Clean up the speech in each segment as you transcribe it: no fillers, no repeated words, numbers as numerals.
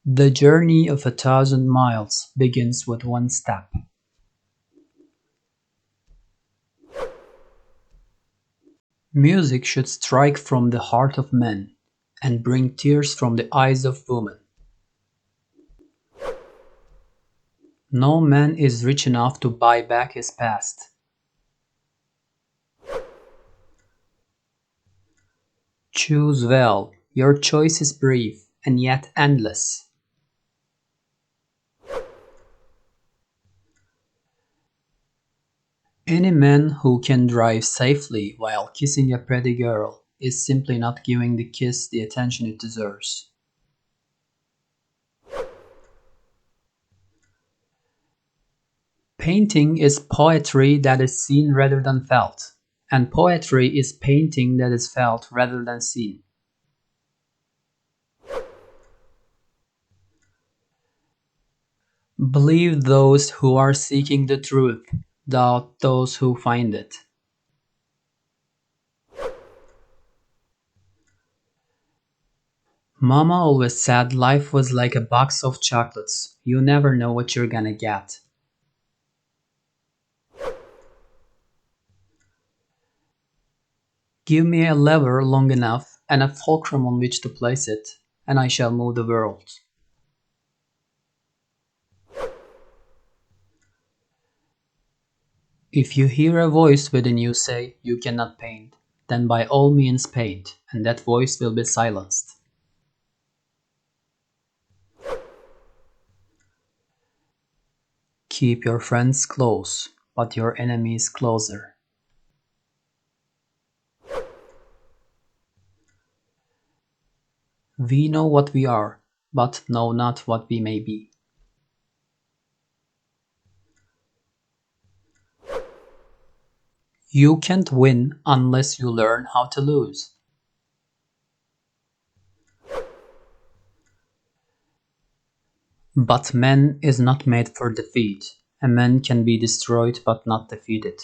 The journey of 1,000 miles begins with one step. Music should strike from the heart of men and bring tears from the eyes of women. No man is rich enough to buy back his past. Choose well. Your choice is brief and yet endless. Any man who can drive safely while kissing a pretty girl is simply not giving the kiss the attention it deserves. Painting is poetry that is seen rather than felt, and poetry is painting that is felt rather than seen. Believe those who are seeking the truth, doubt those who find it. Mama always said life was like a box of chocolates. You never know what you're gonna get. Give me a lever long enough and a fulcrum on which to place it, and I shall move the world. If you hear a voice within you say you cannot paint, then by all means paint, and that voice will be silenced. Keep your friends close, but your enemies closer. We know what we are, but know not what we may be. You can't win unless you learn how to lose. But man is not made for defeat. A man can be destroyed but not defeated.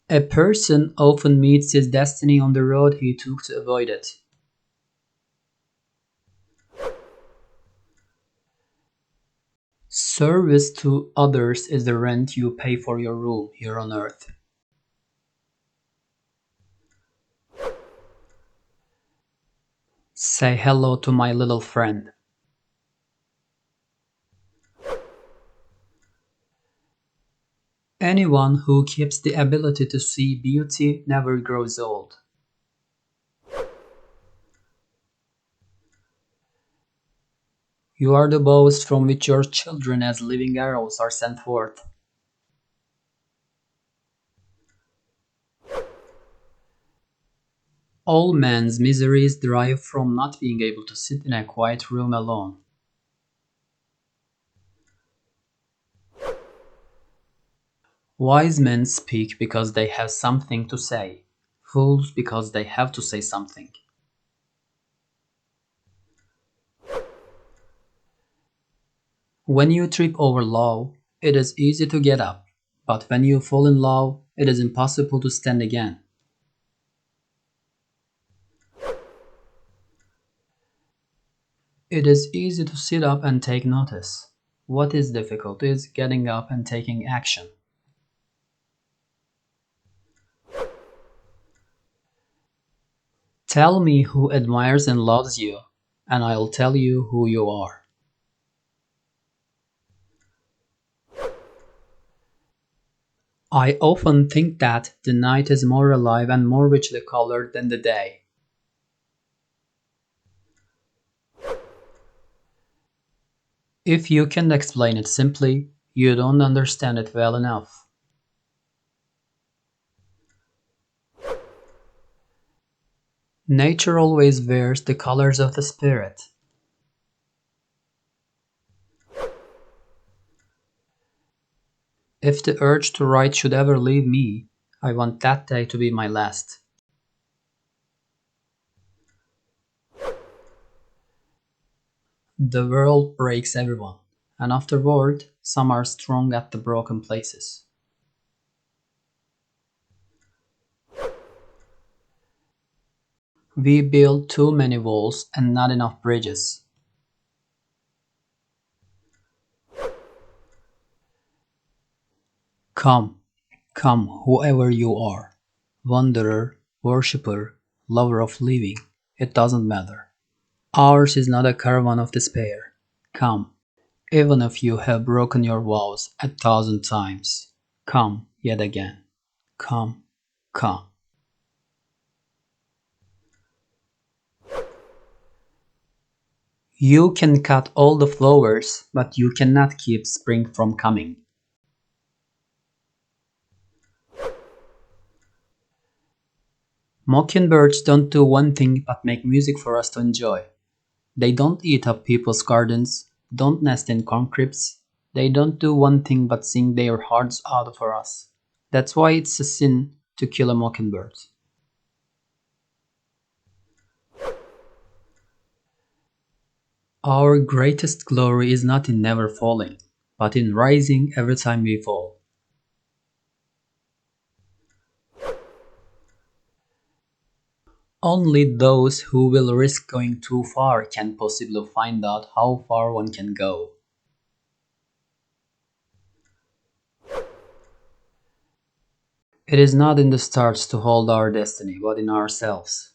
A person often meets his destiny on the road he took to avoid it. Service to others is the rent you pay for your rule here on earth. Say hello to my little friend. Anyone who keeps the ability to see beauty never grows old. You are the bows from which your children as living arrows are sent forth. All man's miseries derive from not being able to sit in a quiet room alone. Wise men speak because they have something to say, fools because they have to say something. When you trip over law, it is easy to get up, but when you fall in love, it is impossible to stand again. It is easy to sit up and take notice. What is difficult is getting up and taking action. Tell me who admires and loves you, and I'll tell you who you are. I often think that the night is more alive and more richly colored than the day. If you can't explain it simply, you don't understand it well enough. Nature always wears the colors of the spirit. If the urge to write should ever leave me, I want that day to be my last. The world breaks everyone, and afterward, some are strong at the broken places. We build too many walls and not enough bridges. Come, come, whoever you are. Wanderer, worshipper, lover of living, it doesn't matter. Ours is not a caravan of despair. Come, even if you have broken your vows 1,000 times. Come yet again. Come, come. You can cut all the flowers, but you cannot keep spring from coming. Mockingbirds don't do one thing but make music for us to enjoy. They don't eat up people's gardens, don't nest in corn cribs. They don't do one thing but sing their hearts out for us. That's why it's a sin to kill a mockingbird. Our greatest glory is not in never falling, but in rising every time we fall. Only those who will risk going too far can possibly find out how far one can go. It is not in the stars to hold our destiny, but in ourselves.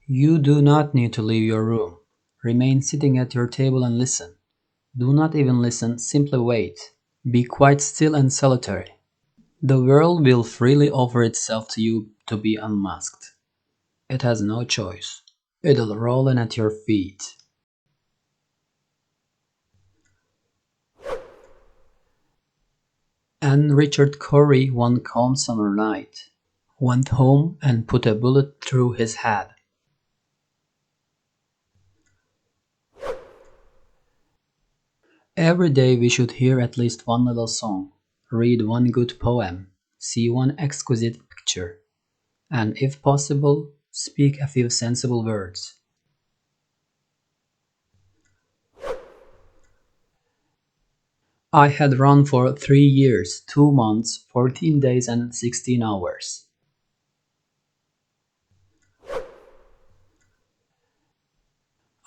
You do not need to leave your room. Remain sitting at your table and listen. Do not even listen, simply wait. Be quite still and solitary. The world will freely offer itself to you to be unmasked. It has no choice. It'll roll in at your feet. And Richard Cory, one calm summer night, went home and put a bullet through his head. Every day we should hear at least one little song, read one good poem, see one exquisite picture, and if possible, speak a few sensible words. I had run for 3 years, 2 months, 14 days and 16 hours.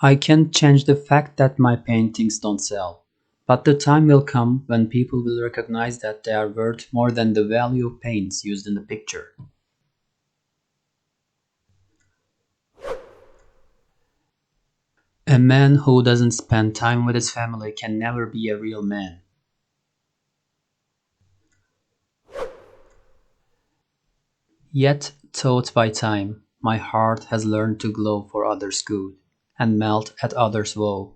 I can't change the fact that my paintings don't sell, but the time will come when people will recognize that they are worth more than the value of paints used in the picture. A man who doesn't spend time with his family can never be a real man. Yet, taught by time, my heart has learned to glow for others' good, and melt at others' woe.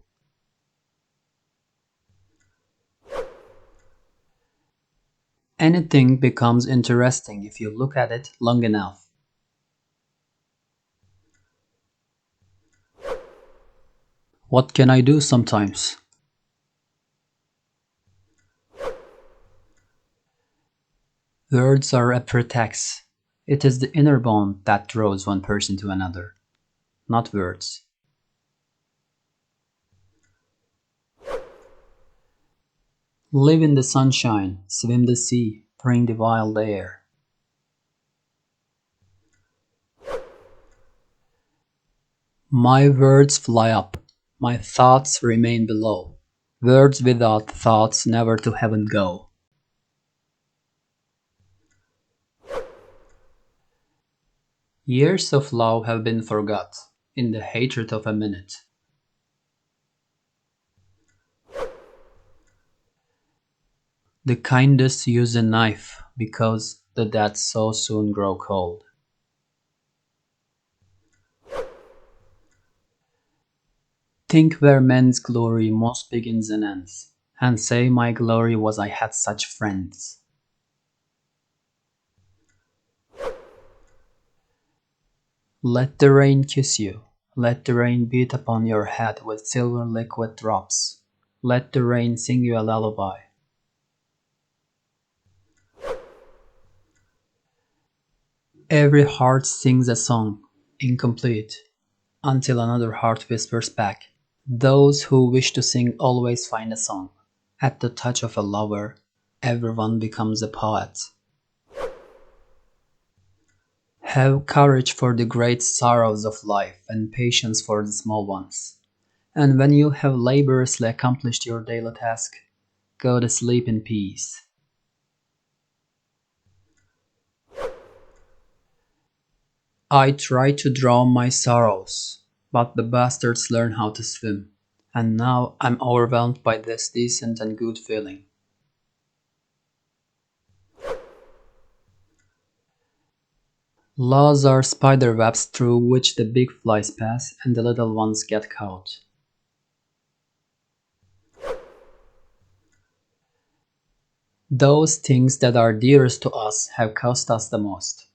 Anything becomes interesting if you look at it long enough. What can I do sometimes? Words are a pretext. It is the inner bond that draws one person to another, not words. Live in the sunshine, swim the sea, drink the wild air. My words fly up, my thoughts remain below. Words without thoughts never to heaven go. Years of love have been forgot in the hatred of a minute. The kindest use a knife because the dead so soon grow cold. Think where man's glory most begins and ends, and say my glory was I had such friends. Let the rain kiss you, let the rain beat upon your head with silver liquid drops. Let the rain sing you a lullaby. Every heart sings a song, incomplete, until another heart whispers back. Those who wish to sing always find a song. At the touch of a lover, everyone becomes a poet. Have courage for the great sorrows of life and patience for the small ones. And when you have laboriously accomplished your daily task, go to sleep in peace. I try to drown my sorrows, but the bastards learn how to swim, and now I'm overwhelmed by this decent and good feeling. Laws are spider webs through which the big flies pass and the little ones get caught. Those things that are dearest to us have cost us the most.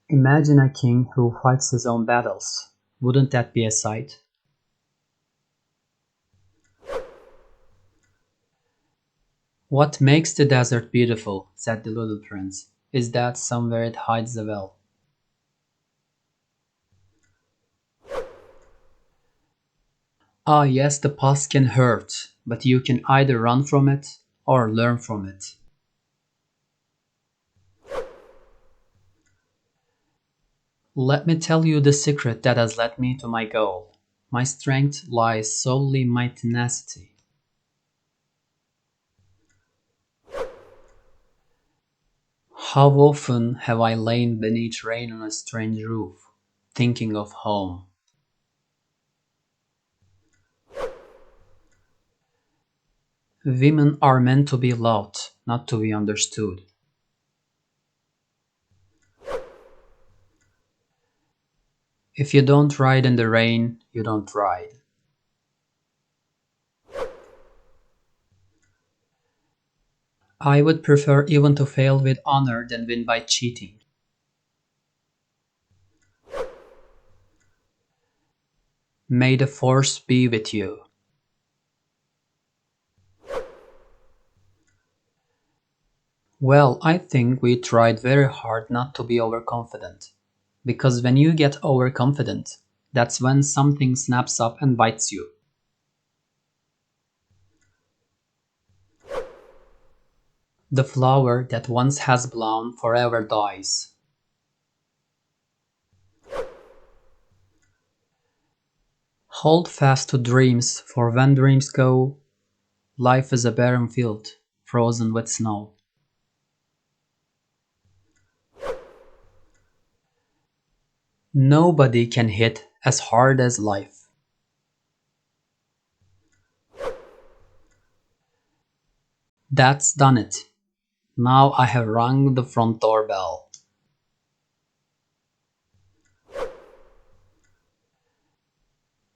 Imagine a king who fights his own battles. Wouldn't that be a sight? What makes the desert beautiful, said the little prince, is that somewhere it hides a well. Ah yes, the past can hurt, but you can either run from it or learn from it. Let me tell you the secret that has led me to my goal. My strength lies solely in my tenacity. How often have I lain beneath rain on a strange roof, thinking of home. Women are meant to be loved, not to be understood. If you don't ride in the rain, you don't ride. I would prefer even to fail with honor than win by cheating. May the force be with you. Well, I think we tried very hard not to be overconfident. Because when you get overconfident, that's when something snaps up and bites you. The flower that once has blown forever dies. Hold fast to dreams, for when dreams go, life is a barren field, frozen with snow. Nobody can hit as hard as life. That's done it. Now I have rung the front door bell.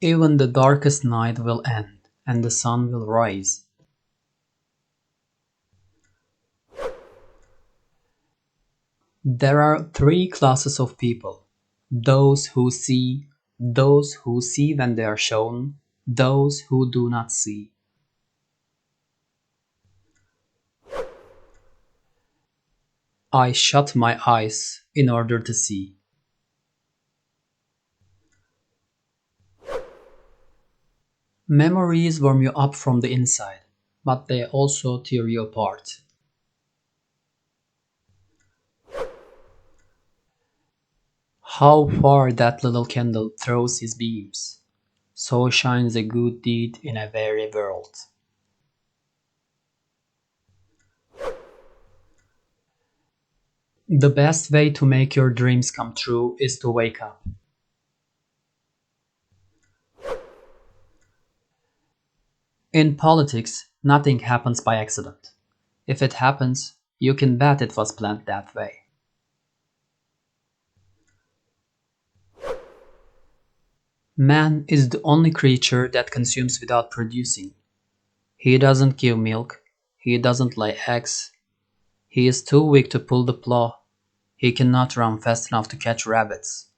Even the darkest night will end, and the sun will rise. There are three classes of people: those who see when they are shown, those who do not see. I shut my eyes in order to see. Memories warm you up from the inside, but they also tear you apart. How far that little candle throws his beams, so shines a good deed in a weary world. The best way to make your dreams come true is to wake up. In politics, nothing happens by accident. If it happens, you can bet it was planned that way. Man is the only creature that consumes without producing. He doesn't give milk, he doesn't lay eggs, he is too weak to pull the plow, he cannot run fast enough to catch rabbits.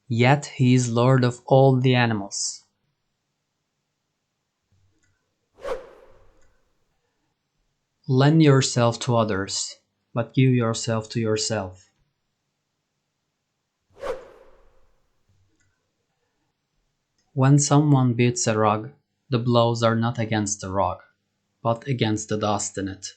Yet he is lord of all the animals. Lend yourself to others, but give yourself to yourself. When someone beats a rug, the blows are not against the rug, but against the dust in it.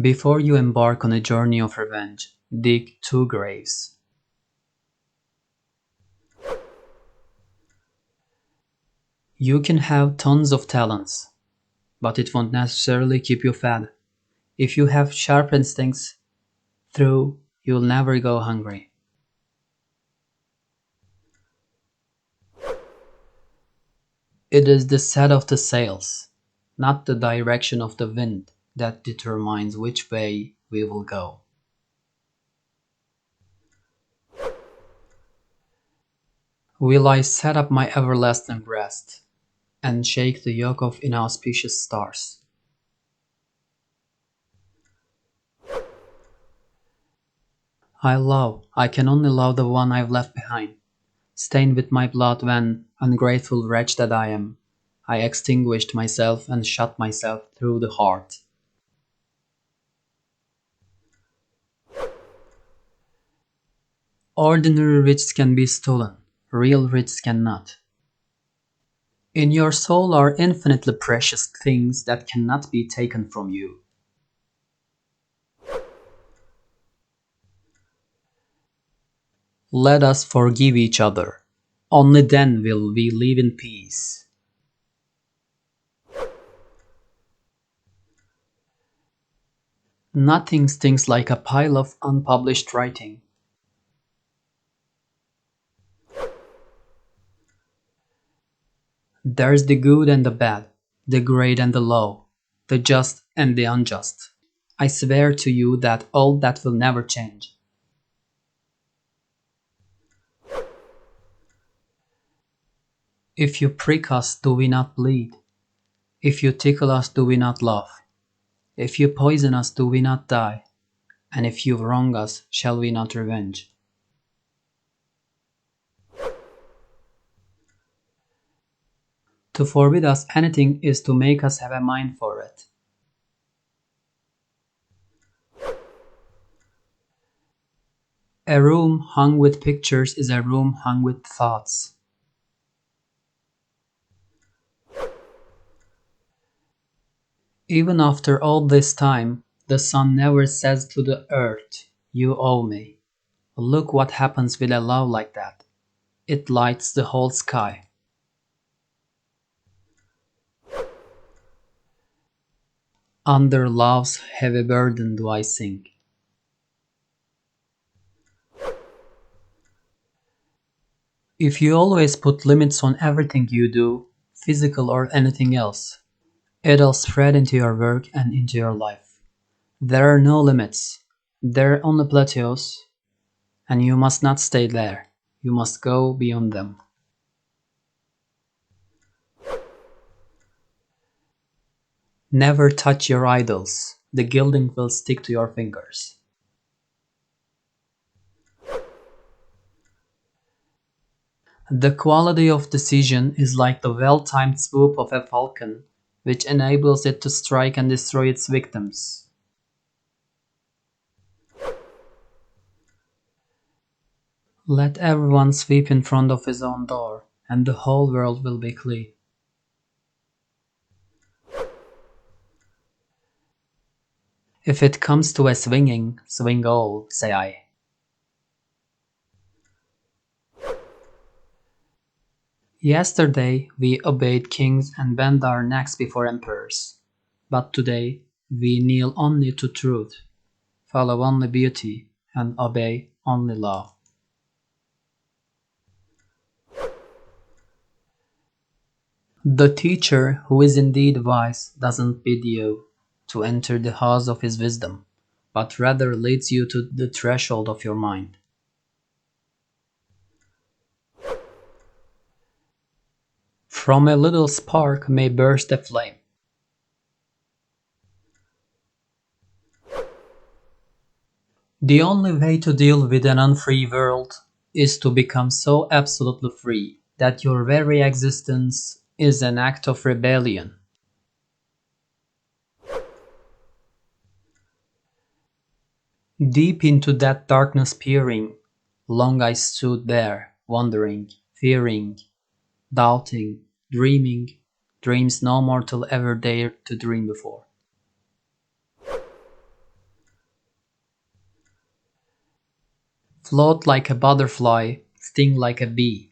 Before you embark on a journey of revenge, dig 2 graves. You can have tons of talents, but it won't necessarily keep you fed. If you have sharp instincts, you'll never go hungry. It is the set of the sails, not the direction of the wind, that determines which way we will go. Will I set up my everlasting rest and shake the yoke of inauspicious stars? I can only love the one I've left behind, stained with my blood when, ungrateful wretch that I am, I extinguished myself and shot myself through the heart. Ordinary riches can be stolen, real riches cannot. In your soul are infinitely precious things that cannot be taken from you. Let us forgive each other. Only then will we live in peace. Nothing stings like a pile of unpublished writing. There's the good and the bad, the great and the low, the just and the unjust. I swear to you that all that will never change. If you prick us, do we not bleed? If you tickle us, do we not laugh? If you poison us, do we not die? And if you wrong us, shall we not revenge? To forbid us anything is to make us have a mind for it. A room hung with pictures is a room hung with thoughts. Even after all this time, the sun never says to the earth, "You owe me." Look what happens with a love like that. It lights the whole sky. Under love's heavy burden do I sink. If you always put limits on everything you do, physical or anything else, it'll spread into your work and into your life. There are no limits. There are only plateaus, and you must not stay there. You must go beyond them. Never touch your idols. The gilding will stick to your fingers. The quality of decision is like the well-timed swoop of a falcon, which enables it to strike and destroy its victims. Let everyone sweep in front of his own door, and the whole world will be clean. If it comes to a swinging, swing all, say I. Yesterday we obeyed kings and bent our necks before emperors, but today we kneel only to truth, follow only beauty, and obey only love. The teacher who is indeed wise doesn't bid you to enter the house of his wisdom, but rather leads you to the threshold of your mind. From a little spark may burst a flame. The only way to deal with an unfree world is to become so absolutely free that your very existence is an act of rebellion. Deep into that darkness peering, long I stood there, wondering, fearing, doubting, dreaming, dreams no mortal ever dared to dream before. Float like a butterfly, sting like a bee.